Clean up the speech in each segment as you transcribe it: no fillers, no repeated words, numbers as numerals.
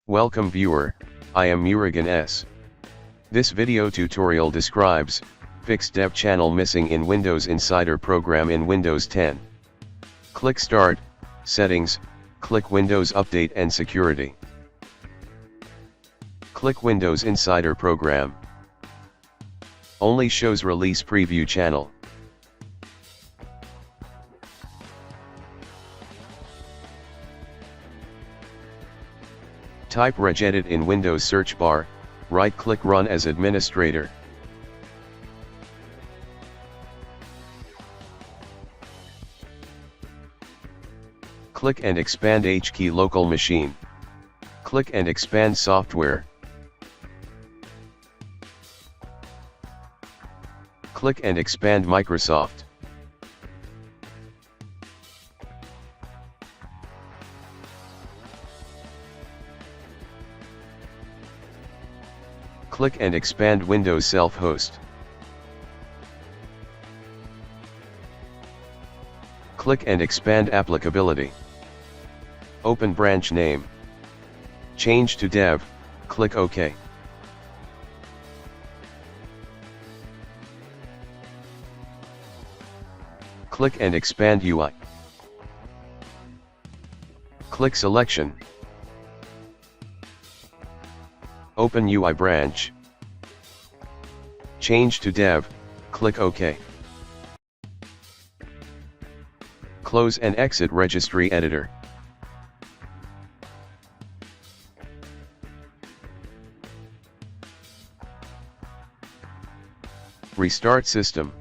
Welcome viewer, I am Murugan S. This video tutorial describes, fix dev channel missing in Windows Insider program in Windows 10. Click Start, Settings, click Windows Update and Security. Click Windows Insider program. Only shows release preview channel. Type regedit in Windows search bar, right-click Run as administrator. Click and expand HKey local machine. Click and expand software. Click and expand Microsoft. Click and expand Windows Self-Host. Click and expand applicability. Open branch name. Change to dev, click OK. Click and expand UI. Click selection. Open UI branch. Change to dev, click OK. Close and exit Registry editor. Restart system.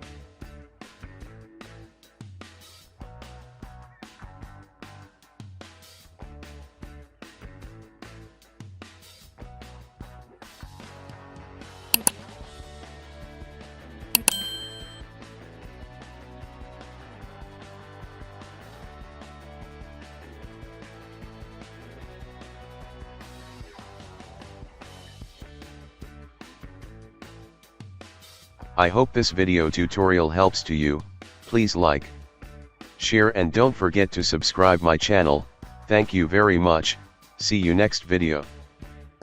I hope this video tutorial helps to you. Please like, share and don't forget to subscribe my channel. Thank you very much. See you next video.